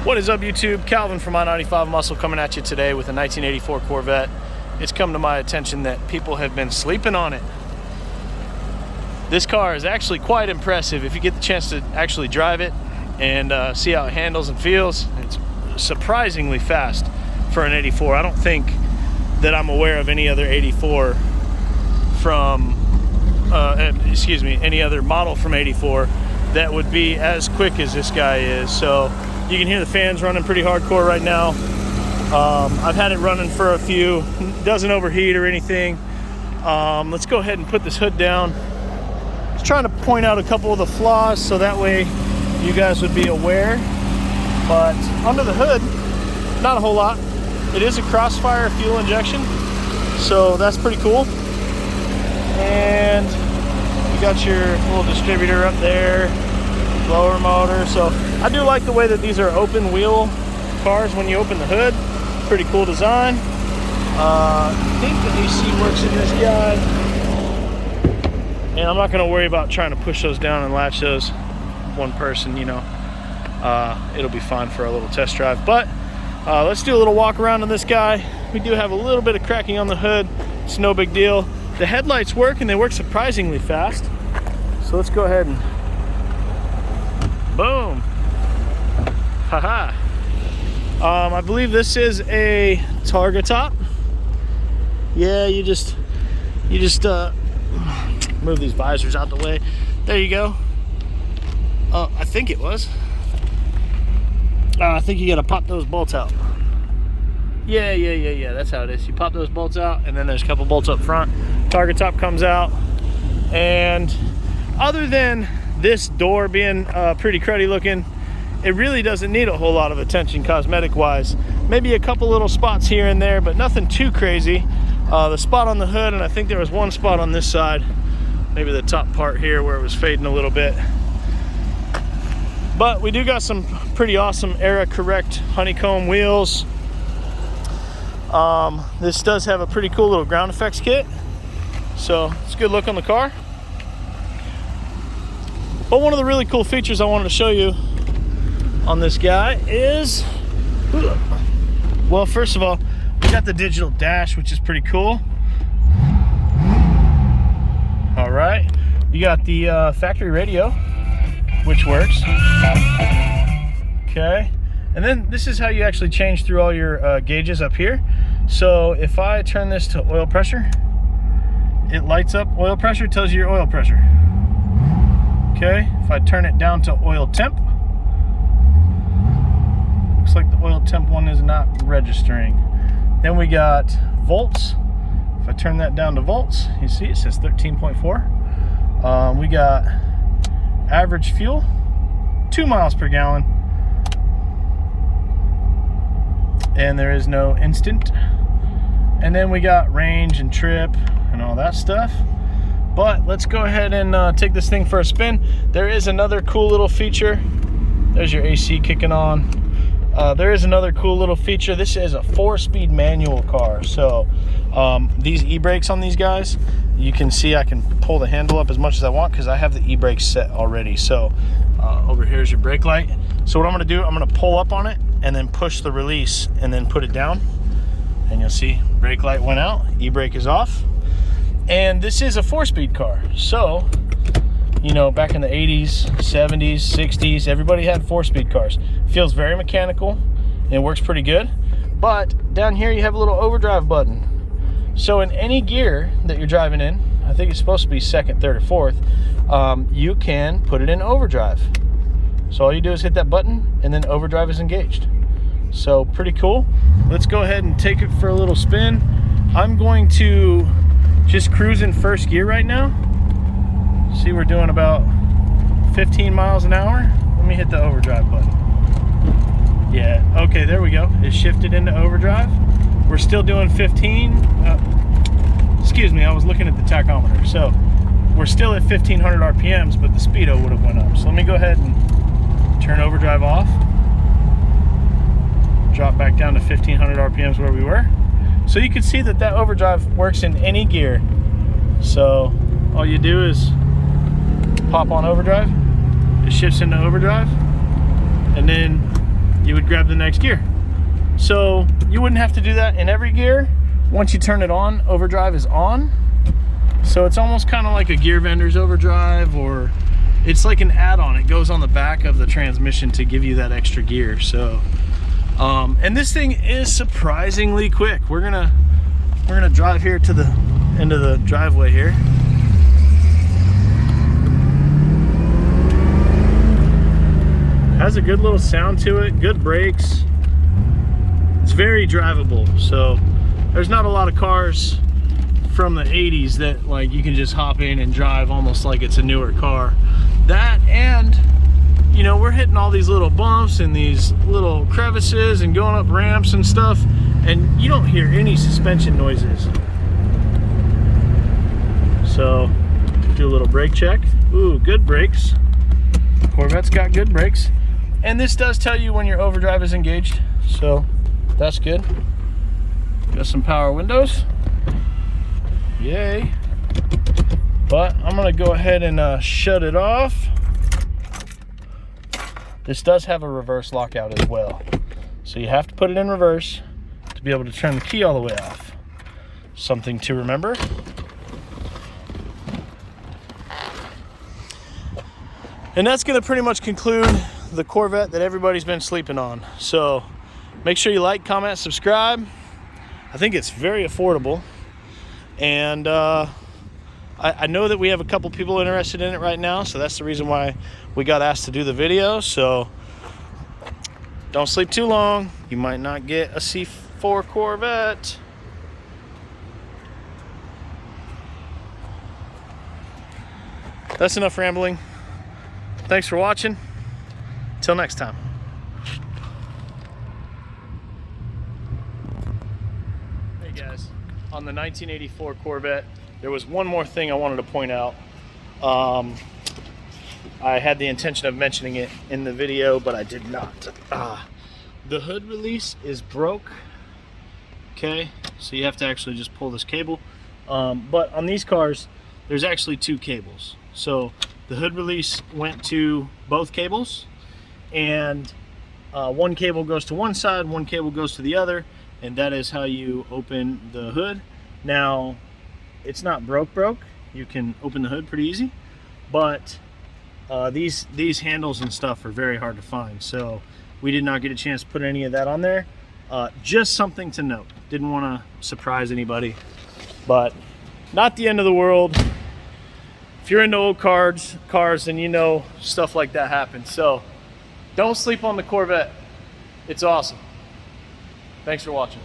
What is up, YouTube? Calvin from I-95 Muscle coming at you today with a 1984 Corvette. It's come to my attention that people have been sleeping on it. This car is actually quite impressive if you get the chance to actually drive it and see how it handles and feels. It's surprisingly fast for an 84. I don't think that I'm aware of any other 84 from, any other model from 84 that would be as quick as this guy is. So you can hear the fans running pretty hardcore right now. I've had it running for a few, doesn't overheat or anything. Let's go ahead and put this hood down. Just trying to point out a couple of the flaws so that way you guys would be aware. But under the hood, not a whole lot. It is a Crossfire fuel injection, so that's pretty cool. And you got your little distributor up there, blower motor. So I do like the way that these are open wheel cars when you open the hood. Pretty cool design. I think the AC works in this guy. And I'm not gonna worry about trying to push those down and latch those. One person, you know, it'll be fine for a little test drive. But let's do a little walk around on this guy. We do have a little bit of cracking on the hood. It's no big deal. The headlights work, and they work surprisingly fast. So let's go ahead and boom. Haha. I believe this is a Targa top. Yeah, you just move these visors out the way. There you go. I think it was. I think you gotta pop those bolts out. Yeah, that's how it is. You pop those bolts out, and then there's a couple bolts up front. Targa top comes out. And other than this door being pretty cruddy looking, it really doesn't need a whole lot of attention cosmetic wise. Maybe a couple little spots here and there, but nothing too crazy. The spot on the hood, and I think there was one spot on this side, maybe the top part here where it was fading a little bit. But we do got some pretty awesome era correct honeycomb wheels. This does have a pretty cool little ground effects kit, so it's a good look on the car. But one of the really cool features I wanted to show you on this guy is, well, first of all, we got the digital dash, which is pretty cool. All right, you got the factory radio, which works. Okay, and then this is how you actually change through all your gauges up here. So if I turn this to oil pressure, it lights up oil pressure, tells you your oil pressure. Okay, if I turn it down to oil temp, looks like the oil temp one is not registering. Then we got volts. If I turn that down to volts, you see it says 13.4. We got average fuel, 2 miles per gallon. And there is no instant. And then we got range and trip and all that stuff. But let's go ahead and take this thing for a spin. There is another cool little feature. There's your AC kicking on. There is another cool little feature. This is a 4-speed manual car. So these e-brakes on these guys, you can see I can pull the handle up as much as I want because I have the e-brakes set already. So over here is your brake light. So what I'm gonna do, I'm gonna pull up on it and then push the release and then put it down. And you'll see brake light went out, e-brake is off. And this is a 4-speed car. So, you know, back in the 80s, 70s, 60s, everybody had 4-speed cars. Feels very mechanical and it works pretty good. But down here you have a little overdrive button. So in any gear that you're driving in, I think it's supposed to be second, third, or fourth, you can put it in overdrive. So all you do is hit that button and then overdrive is engaged. So pretty cool. Let's go ahead and take it for a little spin. I'm going to just cruise in first gear right now. See, we're doing about 15 miles an hour. Let me hit the overdrive button. Yeah, okay, there we go. It shifted into overdrive. We're still doing 15. Excuse me, I was looking at the tachometer. So we're still at 1500 RPMs, but the speedo would have went up. So let me go ahead and turn overdrive off. Drop back down to 1500 RPMs where we were. So you can see that overdrive works in any gear. So all you do is pop on overdrive, it shifts into overdrive, and then you would grab the next gear. So you wouldn't have to do that in every gear. Once you turn it on, overdrive is on. So it's almost kind of like a gear vendor's overdrive, or it's like an add-on. It goes on the back of the transmission to give you that extra gear. So and this thing is surprisingly quick. We're gonna drive here to the end of the driveway here. Has a good little sound to it, good brakes. It's very drivable. So there's not a lot of cars from the 80s that like you can just hop in and drive almost like it's a newer car. That, and you know, we're hitting all these little bumps and these little crevices and going up ramps and stuff, and you don't hear any suspension noises. So do a little brake check. Ooh, good brakes. Corvette's got good brakes. And this does tell you when your overdrive is engaged, so that's good. Got some power windows. Yay. But I'm gonna go ahead and shut it off. This does have a reverse lockout as well. So you have to put it in reverse to be able to turn the key all the way off. Something to remember. And that's gonna pretty much conclude the Corvette that everybody's been sleeping on. So make sure you like, comment, subscribe. I think it's very affordable. And I know that we have a couple people interested in it right now, so that's the reason why we got asked to do the video. So don't sleep too long. You might not get a C4 Corvette. That's enough rambling. Thanks for watching. Till next time. Hey guys, on the 1984 Corvette, there was one more thing I wanted to point out. I had the intention of mentioning it in the video, but I did not. The hood release is broke. Okay, so you have to actually just pull this cable. But on these cars, there's actually two cables. So the hood release went to both cables, and one cable goes to one side, one cable goes to the other, and that is how you open the hood. Now, it's not broke. You can open the hood pretty easy, but these handles and stuff are very hard to find, so we did not get a chance to put any of that on there. Just something to note. Didn't want to surprise anybody, but not the end of the world. If you're into old cars, then you know stuff like that happens. So don't sleep on the Corvette. It's awesome. Thanks for watching.